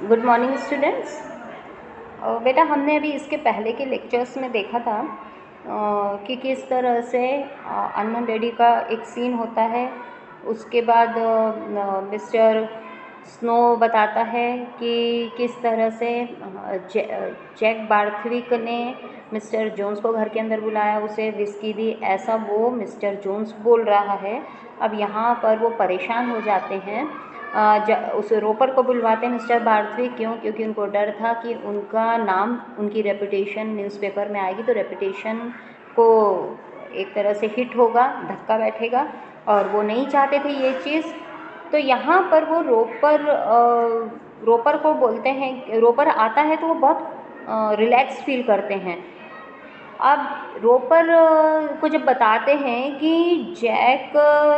Good morning students. बेटा हमने अभी इसके पहले के लेक्चर्स में देखा था कि किस तरह से अननोन लेडी का एक सीन होता है। उसके बाद मिस्टर स्नो बताता है कि किस तरह से जैक बार्थविक ने मिस्टर जोन्स को घर के अंदर बुलाया, उसे विस्की दी, ऐसा वो मिस्टर जोन्स बोल रहा है। अब यहाँ पर वो परेशान हो जाते हैं। उस रोपर को बुलवाते हैं मिस्टर बार्थविक। क्यों? क्योंकि उनको डर था कि उनका नाम, उनकी रेपुटेशन न्यूज़पेपर में आएगी तो रेपुटेशन को एक तरह से हिट होगा, धक्का बैठेगा, और वो नहीं चाहते थे ये चीज़। तो यहाँ पर वो रोपर को बोलते हैं, रोपर आता है तो वो बहुत रिलैक्स फील करते हैं। अब रोपर को जब बताते हैं कि जैक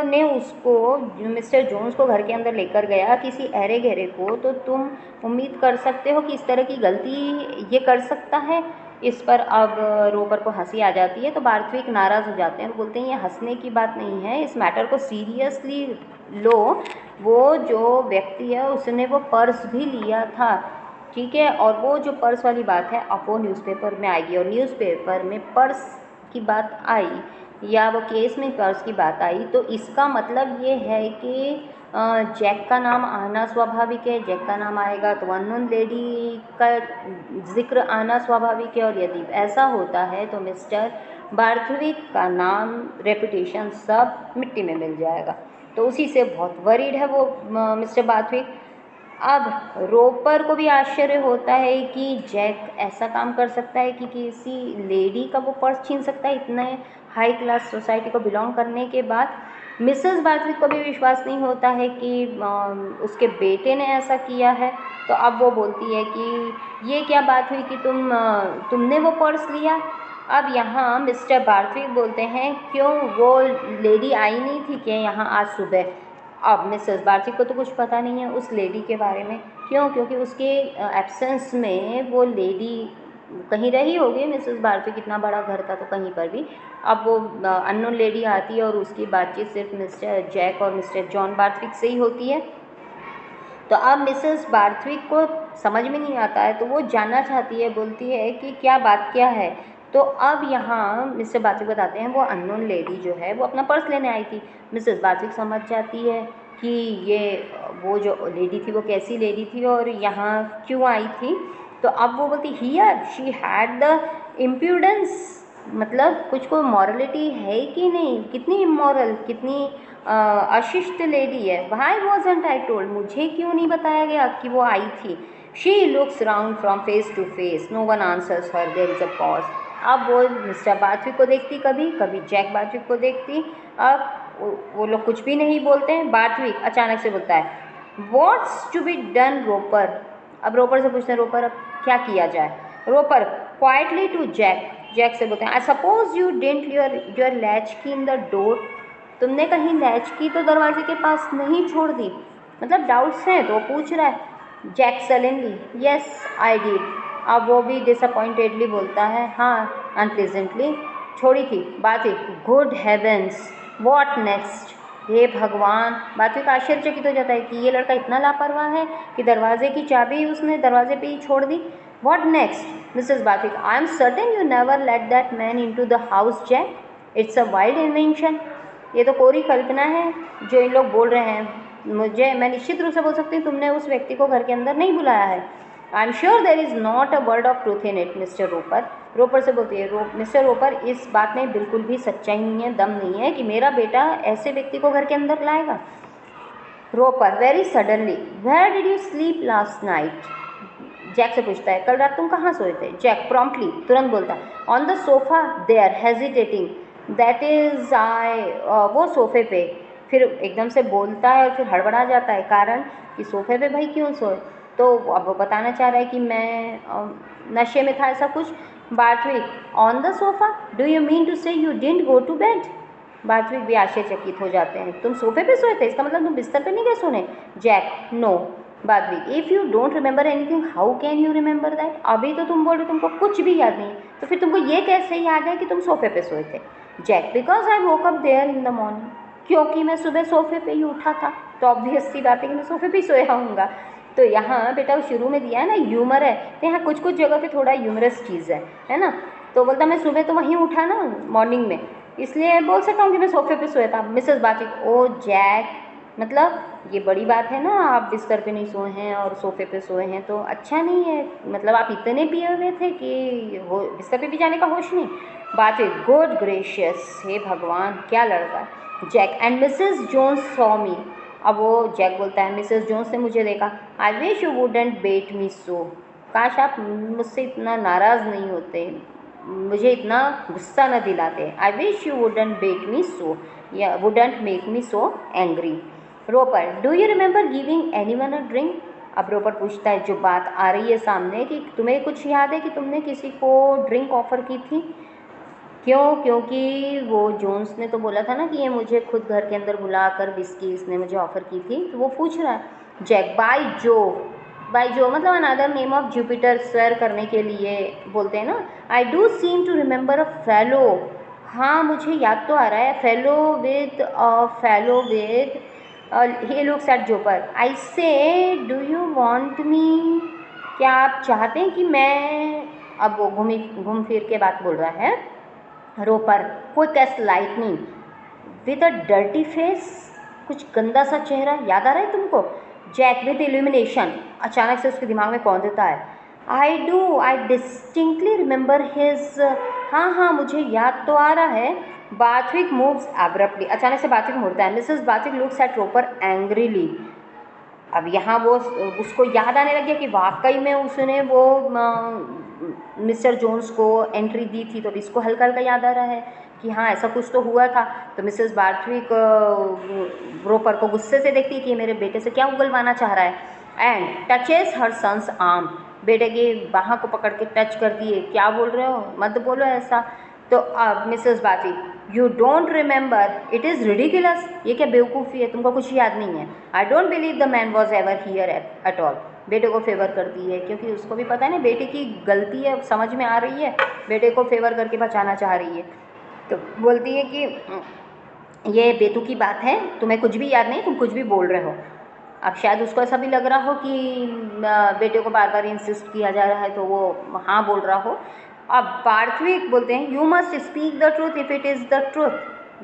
ने उसको, मिस्टर जोन्स को घर के अंदर लेकर गया किसी अरे गहरे को, तो तुम उम्मीद कर सकते हो कि इस तरह की गलती ये कर सकता है। इस पर अब रोपर को हंसी आ जाती है तो बार्थविक नाराज़ हो जाते हैं, बोलते हैं ये हंसने की बात नहीं है, इस मैटर को सीरियसली लो। वो जो व्यक्ति है उसने वो पर्स भी लिया था, ठीक है, और वो जो पर्स वाली बात है अब वो न्यूज़पेपर में आएगी, और न्यूज़पेपर में पर्स की बात आई या वो केस में पर्स की बात आई तो इसका मतलब ये है कि जैक का नाम आना स्वाभाविक है। जैक का नाम आएगा तो अननोन लेडी का जिक्र आना स्वाभाविक है, और यदि ऐसा होता है तो मिस्टर बार्थविक का नाम, रेपुटेशन सब मिट्टी में मिल जाएगा। तो उसी से बहुत वरीड है वो मिस्टर बार्थविक। अब रोपर को भी आश्चर्य होता है कि जैक ऐसा काम कर सकता है कि किसी लेडी का वो पर्स छीन सकता है इतने हाई क्लास सोसाइटी को बिलोंग करने के बाद। मिसेस बार्थविक को भी विश्वास नहीं होता है कि उसके बेटे ने ऐसा किया है। तो अब वो बोलती है कि ये क्या बात हुई कि तुमने वो पर्स लिया। अब यहाँ मिस्टर बार्थविक बोलते हैं क्यों वो लेडी आई नहीं थी क्या यहाँ आज सुबह। अब मिसेस बार्थविक को तो कुछ पता नहीं है उस लेडी के बारे में। क्यों? क्योंकि उसके एब्सेंस में वो लेडी कहीं रही होगी। मिसेस बार्थविक इतना बड़ा घर था तो कहीं पर भी। अब वो अननोन लेडी आती है और उसकी बातचीत सिर्फ मिस्टर जैक और मिस्टर जॉन बार्थविक से ही होती है। तो अब मिसेस बार्थविक को समझ में नहीं आता है तो वो जानना चाहती है, बोलती है कि क्या बात क्या है। तो अब यहाँ मिस्टर बार्थविक बताते हैं वो अननोन लेडी जो है वो अपना पर्स लेने आई थी। मिसेस बार्थविक समझ जाती है कि ये वो जो लेडी थी वो कैसी लेडी थी और यहाँ क्यों आई थी। तो अब वो बोलती here she had the impudence, मतलब कुछ को मॉरलिटी है कि नहीं, कितनी इमोरल, कितनी अशिष्ट लेडी है। वाई वॉजंट आई टोल्ड, मुझे क्यों नहीं बताया गया कि वो आई थी। She looks round from face to face, no one answers her, there is a pause. अब वो मिस्टर बार्थविक को देखती, कभी कभी जैक बार्थविक को देखती। अब वो लोग कुछ भी नहीं बोलते हैं। बार्थविक अचानक से बोलता है what's to be done Roper. अब रोपर से पूछते हैं रोपर अब क्या किया जाए। Roper quietly to Jack, Jack से बोलते हैं I suppose you didn't your latch key in the door, तुमने कहीं लैच की तो दरवाजे के पास नहीं छोड़ दी। मतलब डाउट्स हैं तो पूछ रहा है। Jack suddenly yes I did. अब वो भी डिसअपॉइंटेडली बोलता है हाँ अनप्लेजेंटली छोड़ी थी। Barthwick good heavens what next, हे भगवान। बार्थविक आश्चर्यचकित हो जाता है कि ये लड़का इतना लापरवाह है कि दरवाजे की चाबी उसने दरवाजे पे ही छोड़ दी। What next Mrs Barthwick I am certain you never let that man into the house Jack, it's a wild invention. ये तो कोरी कल्पना है जो इन लोग बोल रहे हैं। मैं निश्चित रूप से बोल सकती हूँ तुमने उस व्यक्ति को घर के अंदर नहीं बुलाया है। I am sure there is not a word of truth in it mister Roper. Roper से बोलती है मिस्टर रोपर इस बात में बिल्कुल भी सच्चाई नहीं है, दम नहीं है कि मेरा बेटा ऐसे व्यक्ति को घर के अंदर लाएगा। Roper very suddenly where did you sleep last night, Jack से पूछता है कल रात तुम कहाँ सोए थे। जैक प्रॉम्प्टली तुरंत बोलता है on the sofa there hesitating, that is I, वो सोफे पे। फिर एकदम से बोलता है और फिर हड़बड़ा जाता है, कारण कि सोफे पे भाई क्यों सोए। तो अब वो बताना चाह रहा है कि मैं नशे में था ऐसा कुछ। Barthwick on the sofa do you mean to say you didn't go to bed. Barthwick भी आश्चर्यचकित हो जाते हैं तुम सोफे पे सोए थे, इसका मतलब तुम बिस्तर पे नहीं गए सोने। Jack no. Barthwick if you don't remember anything how can you remember that, अभी तो तुम बोल रहे तुमको कुछ भी याद नहीं तो फिर तुमको ये कैसे याद है कि तुम सोफे पे सोए थे। Jack because I woke up there in the morning, क्योंकि मैं सुबह सोफे पे ही उठा था, तो ऑब्वियस सी बात है कि मैं सोफे पे ही सोया होऊंगा। तो यहाँ बेटा वो शुरू में दिया है ना ह्यूमर है, तो यहाँ कुछ कुछ जगह पे थोड़ा ह्यूमरस चीज़ है ना। तो बोलता मैं सुबह तो वहीं उठा ना मॉर्निंग में, इसलिए बोल सकता हूँ कि मैं सोफे पे सोया था। मिसेस बार्टविक, ओ जैक, मतलब ये बड़ी बात है ना, आप बिस्तर पे नहीं सोए हैं और सोफे पे सोए हैं तो अच्छा नहीं है, मतलब आप इतने पिए हुए थे कि हो बिस्तर पे भी जाने का होश नहीं। बार्टविक, गुड ग्रेशियस, हे भगवान क्या लड़का है। Jack, and missus Jones saw me. अब वो जैक बोलता है मिसेस जोन्स ने मुझे देखा। आई wish you wouldn't bait me सो। काश आप मुझसे इतना नाराज़ नहीं होते, मुझे इतना गुस्सा न दिलाते। I wish you wouldn't bait me so या wouldn't make me so angry. Roper, do you remember giving anyone a drink. अब रोपर पूछता है, जो बात आ रही है सामने, कि तुम्हें कुछ याद है कि तुमने किसी को ड्रिंक ऑफ़र की थी। क्यों, क्योंकि वो जोन्स ने तो बोला था ना कि ये मुझे खुद घर के अंदर बुलाकर विस्की इसने मुझे ऑफ़र की थी, तो वो पूछ रहा है। जैक, बाय जो, बाय जो मतलब another name of Jupiter, swear करने के लिए बोलते हैं ना। I do seem to remember a fellow, हाँ मुझे याद तो आ रहा है, fellow with he looks at जोपर। I say do you want me, क्या आप चाहते हैं कि मैं, अब वो घूम फिर के बात बोल रहा है। Roper, quick as lightning with a dirty face, कुछ गंदा सा चेहरा याद आ रहा है तुमको। जैक, विद इल्यूमिनेशन, अचानक से उसके दिमाग में कौन देता है। आई डिस्टिंक्टली रिमेंबर हिज, हाँ हाँ मुझे याद तो आ रहा है। बार्थविक मूव्स एब्रप्टली, अचानक से बार्थविक मुड़ता है। Missus Barthwick looks at Roper angrily. अब यहाँ वो उसको याद आने लग गया कि वाकई में उसने वो मिस्टर जोन्स को एंट्री दी थी, तो अब इसको हल्का हल्का याद आ रहा है कि हाँ ऐसा कुछ तो हुआ था। तो मिसेस बार्थविक रोपर को गुस्से से देखती है कि मेरे बेटे से क्या उगलवाना चाह रहा है। And touches her son's arm, बेटे की बाह को पकड़ के टच करती है। क्या बोल रहे हो, मत बोलो ऐसा। तो अब Mrs Barthwick, you don't remember, it is ridiculous, ये क्या बेवकूफ़ी है, तुमको कुछ याद नहीं है। I don't believe the man was ever here at all, बेटे को फेवर करती है क्योंकि उसको भी पता है ना बेटे की गलती है, समझ में आ रही है, बेटे को फेवर करके बचाना चाह रही है। तो बोलती है कि ये बेतु की बात है, तुम्हें कुछ भी याद नहीं, तुम कुछ भी बोल रहे हो। अब शायद उसको ऐसा भी लग रहा हो कि बेटे को बार बार इंसिस्ट किया जा रहा है, तो वो हाँ बोल रहा हो। अब बार्थविक बोलते हैं, you must speak the truth if it is the truth,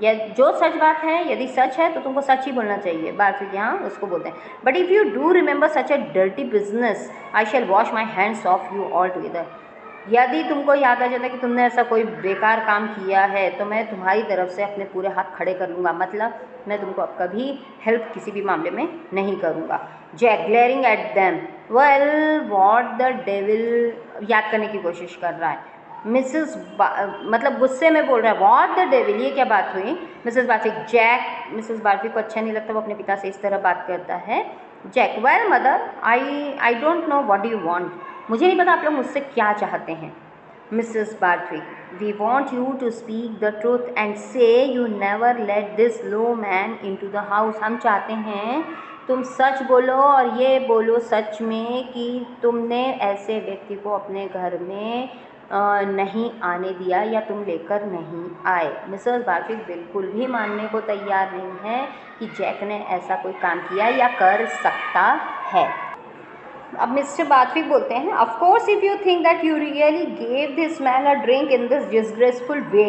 या जो सच बात है यदि सच है तो तुमको सच ही बोलना चाहिए। बार्थविक यहाँ उसको बोलते हैं, but if you do remember such a dirty business I shall wash my hands of you altogether. यदि तुमको याद आ जाता है कि तुमने ऐसा कोई बेकार काम किया है तो मैं तुम्हारी तरफ से अपने पूरे हाथ खड़े कर लूँगा, मतलब मैं तुमको अब कभी हेल्प किसी भी मामले में नहीं करूँगा। Jack, glaring at them, well what the devil, याद करने की कोशिश कर रहा है। मतलब गुस्से में बोल रहा है, व्हाट द डेविल, ये क्या बात हुई। Missus Barthwick, Jack, missus Barthwick को अच्छा नहीं लगता वो अपने पिता से इस तरह बात करता है। Jack, well mother, I don't know what you want, मुझे नहीं पता आप लोग मुझसे क्या चाहते हैं। Mrs Barthwick, we want you to speak the truth and say you never let this low man into the house. हम चाहते हैं तुम सच बोलो और ये बोलो सच में कि तुमने ऐसे व्यक्ति को अपने घर में नहीं आने दिया या तुम लेकर नहीं आए। मिसेस बार्थविक बिल्कुल भी मानने को तैयार नहीं है कि जैक ने ऐसा कोई काम किया या कर सकता है। अब मिस्टर बार्थविक बोलते हैं, of course if you think that you really gave this man a drink in this disgraceful way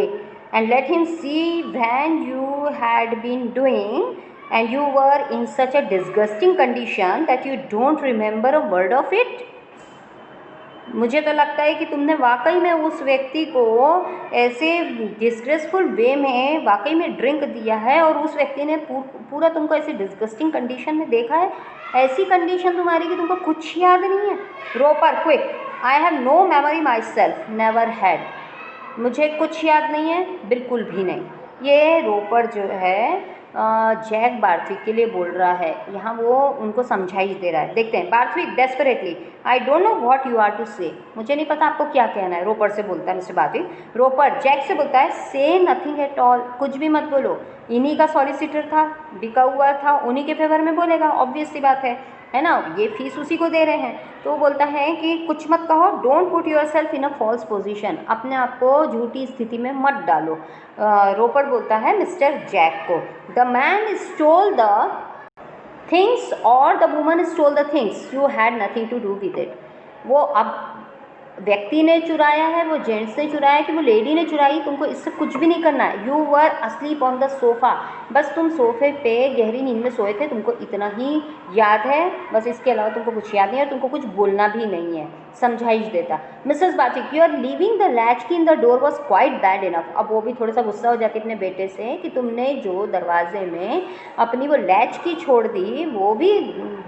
and let him see when you had been doing and you were in such a disgusting condition that you don't remember a word of it. मुझे तो लगता है कि तुमने वाकई में उस व्यक्ति को ऐसे डिस्ग्रेसफुल वे में वाकई में ड्रिंक दिया है और उस व्यक्ति ने पूरा तुमको ऐसी डिस्गस्टिंग कंडीशन में देखा है, ऐसी कंडीशन तुम्हारी कि तुमको कुछ याद नहीं है। Roper, quick, I have no memory myself, never had, मुझे कुछ याद नहीं है, बिल्कुल भी नहीं। ये रोपर जो है जैक बार्थविक के लिए बोल रहा है, यहाँ वो उनको समझाई दे रहा है। देखते हैं। Barthwick, desperately, I don't know what you are to say, मुझे नहीं पता आपको क्या कहना है। रोपर से बोलता है मिस्टर बार्थविक। रोपर जैक से बोलता है, से नथिंग एट ऑल, कुछ भी मत बोलो, इन्हीं का सॉलिसिटर था, बिका हुआ था, उन्हीं के फेवर में बोलेगा, ऑब्वियस सी बात है ना, ये फीस उसी को दे रहे हैं। तो वो बोलता है कि कुछ मत कहो, don't put yourself in a false position, अपने आप को झूठी स्थिति में मत डालो। रोपर बोलता है मिस्टर जैक को, the man stole the things और the woman stole the things, you had nothing to do with it. वो अब व्यक्ति ने चुराया है, वो जेंट्स ने चुराया है कि वो लेडी ने चुराई, तुमको इससे कुछ भी नहीं करना है। You were asleep on the sofa, बस तुम सोफे पे गहरी नींद में सोए थे, तुमको इतना ही याद है, बस इसके अलावा तुमको कुछ याद नहीं है, तुमको कुछ बोलना भी नहीं है। समझाइश देता। Mrs Barthwick, you are leaving the latch key in the door was quite bad enough. अब वो भी थोड़ा सा गुस्सा हो जाती अपने बेटे से कि तुमने जो दरवाजे में अपनी वो लैच की छोड़ दी वो भी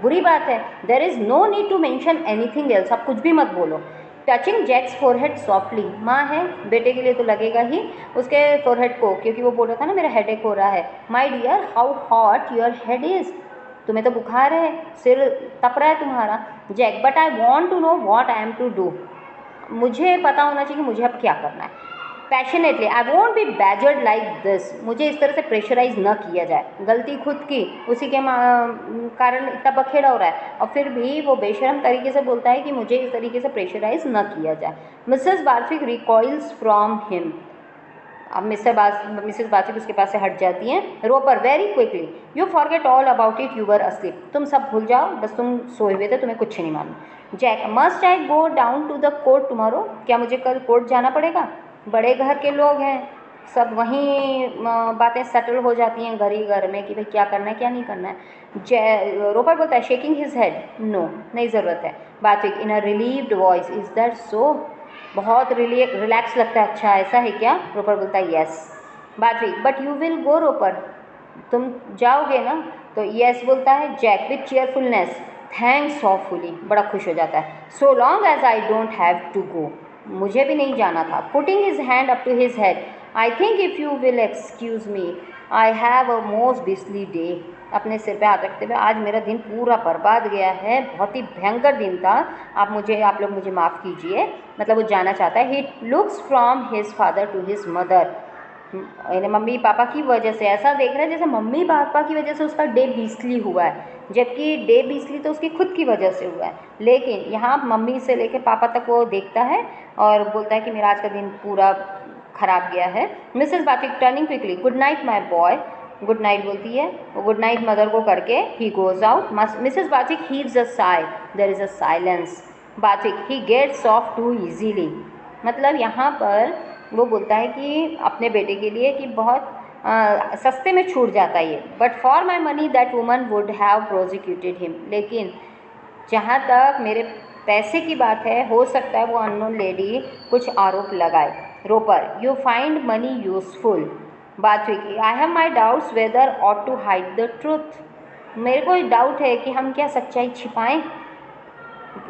बुरी बात है। There is no need to mention anything else, आप कुछ भी मत बोलो। टचिंग जैक्स फोरहेड सॉफ्टली, माँ है बेटे के लिए तो लगेगा ही उसके फोरहेड को, क्योंकि वो बोल रहा था ना मेरा हेडेक हो रहा है। My dear how hot your head is, तुम्हें तो बुखार है, सिर तप रहा है तुम्हारा। Jack, but I want to know what I am to do, मुझे पता होना चाहिए कि मुझे अब क्या करना है। Passionately, I won't be badgered like this, मुझे इस तरह से प्रेशराइज न किया जाए। गलती खुद की, उसी के कारण इतना बखेड़ा हो रहा है, और फिर भी वो बेशरम तरीके से बोलता है कि मुझे इस तरीके से प्रेशराइज न किया जाए। Missus Barthwick recoils from him, अब मिसेस बार्थिक उसके पास से हट जाती हैं। Roper, very quickly, you forget all about it, you were asleep, तुम सब भूल जाओ, बस तुम सोए हुए थे, तुम्हें कुछ नहीं मालूम। Jack, must I go down to the court tomorrow, क्या मुझे कल कोर्ट जाना पड़ेगा? बड़े घर के लोग हैं, सब वहीं बातें सेटल हो जाती हैं घर ही घर में कि भाई क्या करना है क्या नहीं करना है। रोपर बोलता है, शेकिंग हिज हेड, नो, नहीं ज़रूरत है। Barthwick in a relieved voice, is that so, बहुत रिलैक्स लगता है, अच्छा ऐसा है क्या? रोपर बोलता है yes. Barthwick, but you will go Roper, तुम जाओगे ना? तो येस बोलता है। Jack with cheerfulness, thanks awfully, बड़ा खुश हो जाता है। So long as I don't have to go, मुझे भी नहीं जाना था। Putting his hand up to his head, I think if you will excuse me I have a most beastly day, अपने सिर पे हाथ रखते हुए, आज मेरा दिन पूरा बर्बाद गया है, बहुत ही भयंकर दिन था, आप लोग मुझे माफ़ कीजिए। मतलब वो जाना चाहता है। He looks from his father to his mother, mummy papa की वजह से ऐसा देख रहा है जैसे मम्मी पापा की वजह से उसका डे बीसली हुआ है, जबकि डे बीसली तो उसकी खुद की वजह से हुआ है। लेकिन यहाँ मम्मी से लेके पापा तक वो देखता है और बोलता है कि मेरा आज का दिन पूरा ख़राब गया है। Missus Barthwick turning quickly, good night my boy, good night बोलती है। वो गुड नाइट मदर को करके he goes out. Missus Barthwick heaves a sigh, there is a silence. Barthwick, he gets off too easily, मतलब यहाँ पर वो बोलता है कि अपने बेटे के लिए कि बहुत सस्ते में छूट जाता है ये। But for my money that woman would have prosecuted him, लेकिन जहाँ तक मेरे पैसे की बात है, हो सकता है वो अननोन लेडी कुछ आरोप लगाए। Roper, you find money useful. Barthwick, I have my doubts whether ought to hide the truth, मेरे को डाउट है कि हम क्या सच्चाई छिपाएं।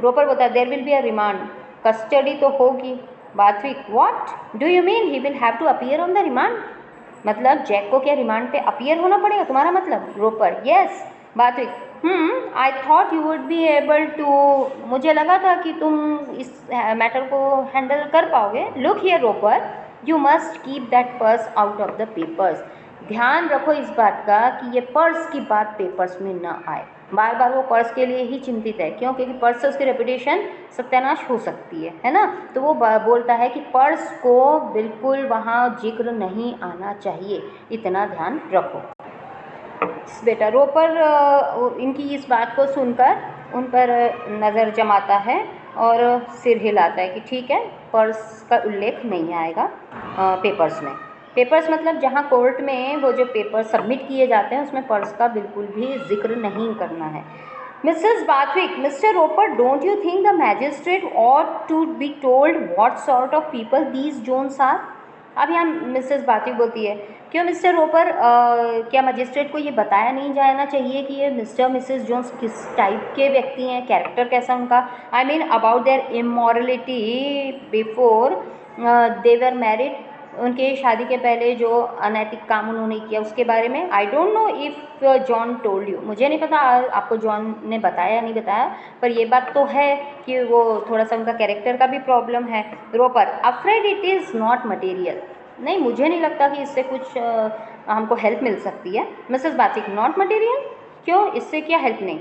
रोपर बोलता है, there will be a remand, custody तो होगी। Barthwick, what do you mean, he will have to appear on the remand, मतलब जैक को क्या रिमांड पे अपीयर होना पड़ेगा तुम्हारा मतलब? Roper, yes. Barthwick, I thought you would be able to, मुझे लगा था कि तुम इस मैटर को हैंडल कर पाओगे। Look here Roper, you must keep that purse out of the papers, ध्यान रखो इस बात का कि ये पर्स की बात पेपर्स में ना आए। बार बार वो पर्स के लिए ही चिंतित है, क्यों? क्योंकि पर्स से उसकी रेपुटेशन सत्यानाश हो सकती है ना। तो वो बोलता है कि पर्स को बिल्कुल वहाँ जिक्र नहीं आना चाहिए, इतना ध्यान रखो। बेटा रोपर इनकी इस बात को सुनकर उन पर नज़र जमाता है और सिर हिलाता है कि ठीक है, पर्स का उल्लेख नहीं आएगा पेपर्स में। पेपर्स मतलब जहाँ कोर्ट में वो जो पेपर सबमिट किए जाते हैं उसमें पर्स का बिल्कुल भी जिक्र नहीं करना है। Mrs Barthwick, mister Roper, don't you think the magistrate ought to be told what sort of people these Jones are? अब यहाँ मिसेस बाथविक बोलती है, क्यों मिस्टर रोपर, क्या मजिस्ट्रेट को ये बताया नहीं जाना चाहिए कि ये मिस्टर मिसेस जोन्स किस टाइप के व्यक्ति हैं, कैरेक्टर कैसा उनका? I mean about their immorality before they were married, उनके शादी के पहले जो अनैतिक काम उन्होंने किया उसके बारे में। आई don't know if John told you, मुझे नहीं पता आपको जॉन ने बताया या नहीं बताया, पर ये बात तो है कि वो थोड़ा सा उनका कैरेक्टर का भी प्रॉब्लम है। Roper, afraid it is not material, नहीं मुझे नहीं लगता कि इससे कुछ हमको हेल्प मिल सकती है। मिसेस बाथिक, नॉट मटेरियल, क्यों, इससे क्या हेल्प नहीं?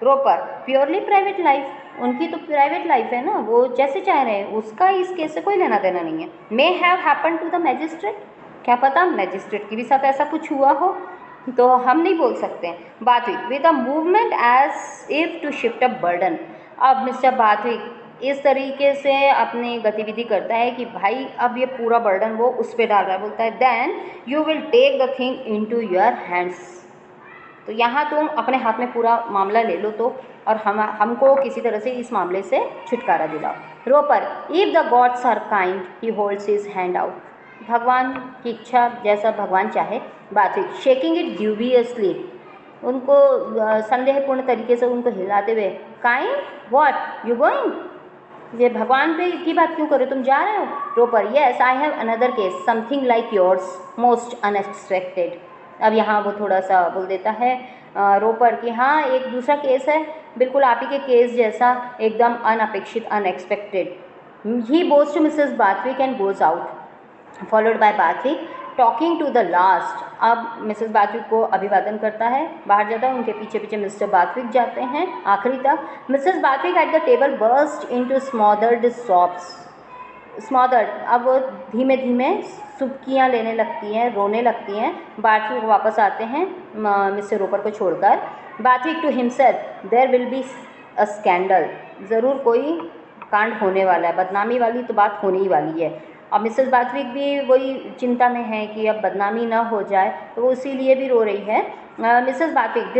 रोपर, प्योरली प्राइवेट लाइफ, उनकी तो प्राइवेट लाइफ है ना, वो जैसे चाह रहे हैं, उसका इस केस से कोई लेना देना नहीं है। May have happen to the magistrate, क्या पता मैजिस्ट्रेट के भी साथ ऐसा कुछ हुआ हो। तो हम नहीं बोल सकते। Barthwick with a movement as if to shift a burden. अब मिस्टर बाथविक इस तरीके से अपनी गतिविधि करता है कि भाई अब ये पूरा बर्डन वो उस पर डाल रहा है। बोलता है then you will take the thing into your hands. तो यहाँ तुम अपने हाथ में पूरा मामला ले लो तो, और हमको किसी तरह से इस मामले से छुटकारा दिलाओ। Roper if the gods are kind he holds his hand out. भगवान की इच्छा जैसा भगवान चाहे। बातचीत शेकिंग इट ड्यूबियसली, उनको संदेहपूर्ण तरीके से उनको हिलाते हुए, काइंड व्हाट यू गोइंग, ये भगवान पे की बात क्यों करो, तुम जा रहे हो। Roper yes I have another case something like yours most unexpected. अब यहाँ वो थोड़ा सा बोल देता है रोपर कि हाँ एक दूसरा केस है बिल्कुल आप ही के केस जैसा, एकदम अनअपेक्षित, unexpected. He goes to Mrs Barthwick and goes out followed by Barthwick talking to the last. अब मिसेस बाथविक को अभिवादन करता है, बाहर जाता है, उनके पीछे पीछे मिस्टर बाथविक जाते हैं आखिरी तक। Mrs Barthwick at the table burst into smothered sobs. Smothered, अब वो धीमे धीमे सुबकियाँ लेने लगती हैं, रोने लगती हैं। बाथविक वापस आते हैं मिस्टर रोपर को छोड़कर। Barthwick to himself there will be a scandal, ज़रूर कोई कांड होने वाला है, बदनामी वाली तो बात होने ही वाली है। अब मिसेस बाथविक भी वही चिंता में है कि अब बदनामी ना हो जाए, तो वो इसीलिए भी रो रही है। Mrs Barthwick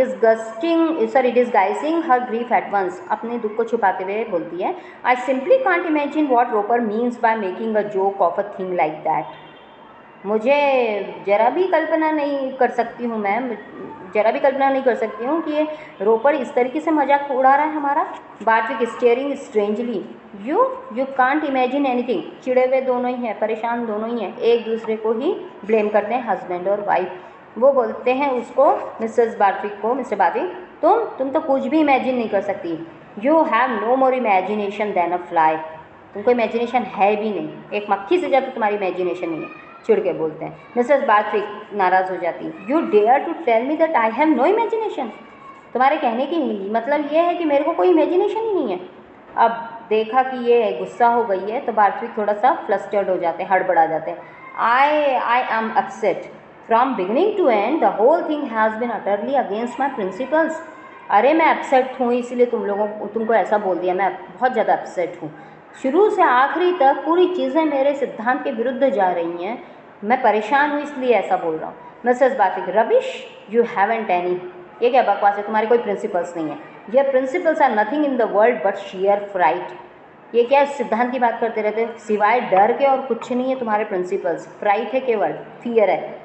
disguising her grief at once, अपने दुख को छुपाते हुए बोलती है, I simply can't imagine what Roper means by making a joke of a thing like that. मुझे ज़रा भी कल्पना नहीं कर सकती हूँ, मैं ज़रा भी कल्पना नहीं कर सकती हूँ कि ये रोपर इस तरीके से मजाक उड़ा रहा है हमारा। Barthwick staring strangely, you can't imagine anything. चिड़े हुए दोनों ही हैं, परेशान दोनों ही हैं, एक दूसरे को ही ब्लेम करते हैं, हस्बैंड और वाइफ। वो बोलते हैं उसको, मिसेस बाथविक को, मिस्टर बाथविक तुम तो कुछ भी इमेजिन नहीं कर सकती। You have no more imagination than a fly, तुमको इमेजिनेशन है भी नहीं, एक मक्खी से ज़्यादा तुम्हारी इमेजिनेशन नहीं है। चिड़ के बोलते हैं। मिसेस बाथविक नाराज़ हो जाती है, you dare to tell me that I have no imagination, तुम्हारे कहने की मतलब ये है कि मेरे को कोई इमेजिनेशन ही नहीं है। अब देखा कि ये गुस्सा हो गई है तो बाथविक थोड़ा सा फ्लस्टर्ड हो जाते हैं, हड़बड़ा जाते हैं। I am upset from beginning to end, the whole thing has been utterly against my principles. अरे मैं अपसेट हूँ, इसलिए तुमको ऐसा बोल दिया, मैं बहुत ज़्यादा अपसेट हूँ। शुरू से आखिरी तक पूरी चीज़ें मेरे सिद्धांत के विरुद्ध जा रही हैं, मैं परेशान हूँ इसलिए ऐसा बोल रहा हूँ। Mrs Barthwick rubbish, you haven't any, ये क्या बकवास है, तुम्हारे कोई प्रिंसिपल्स नहीं है। ये principles are nothing in the world but sheer fright, ये क्या सिद्धांत की बात करते रहते हैं, सिवाय डर के और कुछ नहीं है तुम्हारे प्रिंसिपल्स, फ्राइट है, केवल फियर है।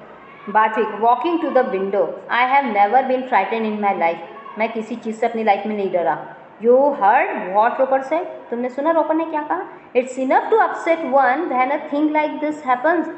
Barthwick walking to the window, I have never been frighten in my life, मैं किसी चीज़ से अपनी लाइफ में नहीं डरा। यू हर्ड वॉट रोपर से, तुमने सुना रोपर ने क्या कहा, it's enough to upset one when a thing like this happens.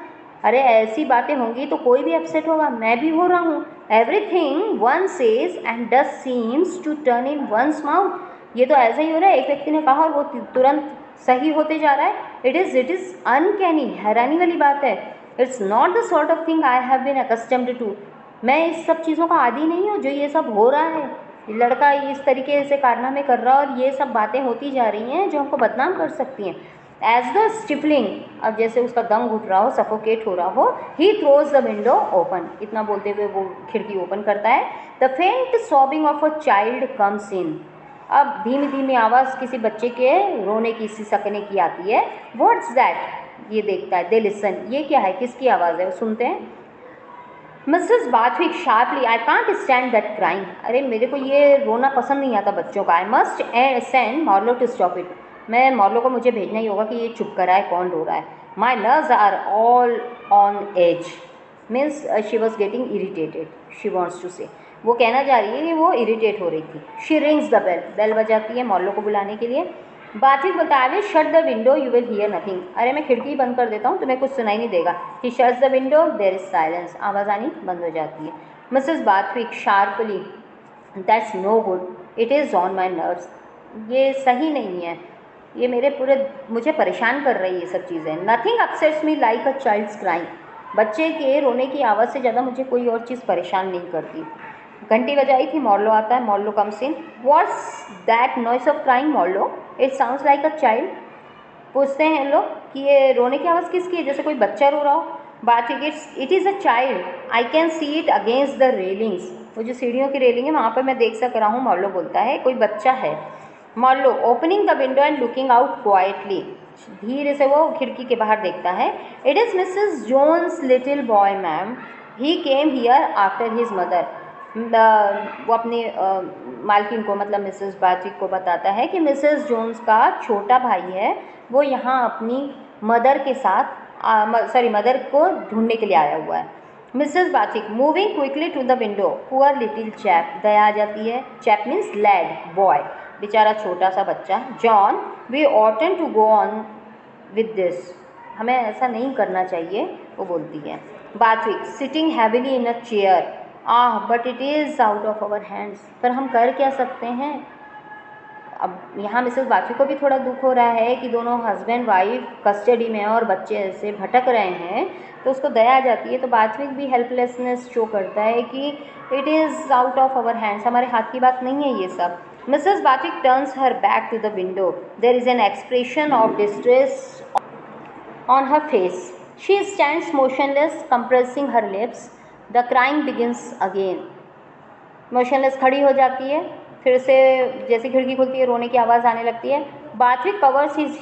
अरे ऐसी बातें होंगी तो कोई भी अपसेट होगा, मैं भी हो रहा हूँ। Everything one says and does seems to turn in one's mouth, ये तो ऐसा ही हो रहा है, एक व्यक्ति ने कहा और वो तुरंत सही होते जा रहा है। इट इज़ अनकैनी, हैरानी वाली बात है। It's not the sort of thing I have been accustomed to, मैं इस सब चीज़ों का आदी नहीं हूँ जो ये सब हो रहा है। लड़का इस तरीके से कारनामे कर रहा है और ये सब बातें होती जा रही हैं जो हमको बदनाम कर सकती हैं। एज द स्टिफलिंग, अब जैसे उसका दम घुट रहा हो, सफोकेट हो रहा हो, he throws the window open, इतना बोलते हुए वो खिड़की ओपन करता है। द फेंट sobbing of a child comes in, अब धीमी धीमी आवाज़ किसी बच्चे के रोने की, सिसकने की आती है। व्हाट्स दैट, ये देखता है, दे लिसन, ये क्या है, किसकी आवाज़ है, वो सुनते हैं। Mrs Barthwick sharply, I can't stand that crying, अरे मेरे को ये रोना पसंद नहीं आता बच्चों का। I must send Marlow to stop it, मैं मार्लो को मुझे भेजना ही होगा कि ये चुप कराए, कौन रो रहा है। My nerves are all on edge, means she was getting irritated, she wants to say, वो कहना जा रही है कि वो इरीटेट हो रही थी। She rings the bell, bell बजाती है मार्लो को बुलाने के लिए। बातचीत बोलता है, I will shut the window you will hear nothing, अरे मैं खिड़की बंद कर देता हूँ, तुम्हें कुछ सुनाई नहीं देगा। He shuts the window, there is silence, आवाज़ आनी बंद हो जाती है। Mrs Barthwick sharply, that's no good, it is on my nerves, ये सही नहीं है, ये मुझे परेशान कर रही है ये सब चीज़ें। Nothing upsets me like a child's crying, बच्चे के रोने की आवाज़ से ज़्यादा मुझे कोई और चीज़ परेशान नहीं करती। घंटी बजाई थी, मॉर्लो आता है, Marlow comes in. What's that noise of crying Marlow, it sounds like a child, पूछते हैं लोग कि ये रोने की आवाज़ किसकी है, जैसे कोई बच्चा रो रहा हो। Barthwick it is a child, I can see it against the railings. वो जो सीढ़ियों की रेलिंग है वहाँ पर मैं देख सक रहा हूँ, मॉर्लो बोलता है, कोई बच्चा है। Marlow opening the window and looking out quietly, धीरे से वो खिड़की के बाहर देखता है। It is Mrs Jones little boy ma'am, he came here after his mother. वो अपनी मालकिन को मतलब मिसेस बाथिक को बताता है कि मिसेस जोन्स का छोटा भाई है, वो यहाँ अपनी मदर के साथ मदर को ढूंढने के लिए आया हुआ है। Mrs Barthwick moving quickly to the window, poor little chap, दया आ जाती है। चैप मीन्स लैड, बॉय, बेचारा छोटा सा बच्चा। John we oughtn't to go on with this, हमें ऐसा नहीं करना चाहिए, वो बोलती है। Barthwick sitting heavily in a chair, but it is out of our hands, पर हम कर क्या सकते हैं। अब यहाँ मिसेस बाथिक को भी थोड़ा दुख हो रहा है कि दोनों हस्बैंड वाइफ कस्टडी में और बच्चे ऐसे भटक रहे हैं, तो उसको दया आ जाती है। तो बाथिक भी हेल्पलेसनेस शो करता है कि it is out of our hands, हमारे हाथ की बात नहीं है ये सब। Mrs Barthwick turns her back to the window, there is an expression of distress on her face. She stands motionless, compressing her lips. The crying begins again. Motionless खड़ी हो जाती है, फिर से जैसे खिड़की खुलती है रोने की आवाज़ आने लगती है। Barthwick covers his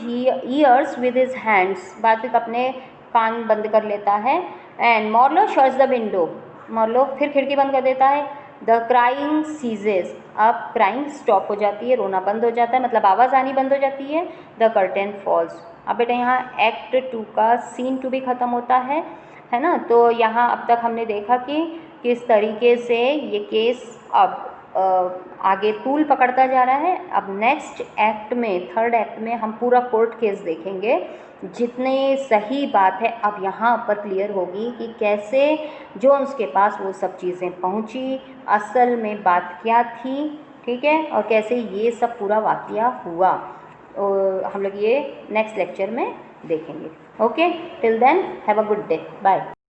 ears with his hands, Barthwick अपने कान बंद कर लेता है। And Marlow shuts the window, Marlow फिर खिड़की बंद कर देता है। द क्राइंग सीजेस, अब क्राइंग स्टॉप हो जाती है, रोना बंद हो जाता है, मतलब आवाज़ आनी बंद हो जाती है। The curtain falls. अब बेटा यहाँ एक्ट 2 का सीन 2 भी ख़त्म होता है ना। तो यहाँ अब तक हमने देखा कि किस तरीके से ये केस अब आगे तूल पकड़ता जा रहा है। अब नेक्स्ट एक्ट में, थर्ड एक्ट में हम पूरा कोर्ट केस देखेंगे। जितने सही बात है अब यहाँ पर क्लियर होगी कि कैसे जोन्स के पास वो सब चीज़ें पहुँची, असल में बात क्या थी, ठीक है, और कैसे ये सब पूरा वाक़या हुआ। हम लोग ये नेक्स्ट लेक्चर में देखेंगे। Okay, till then have a good day, bye.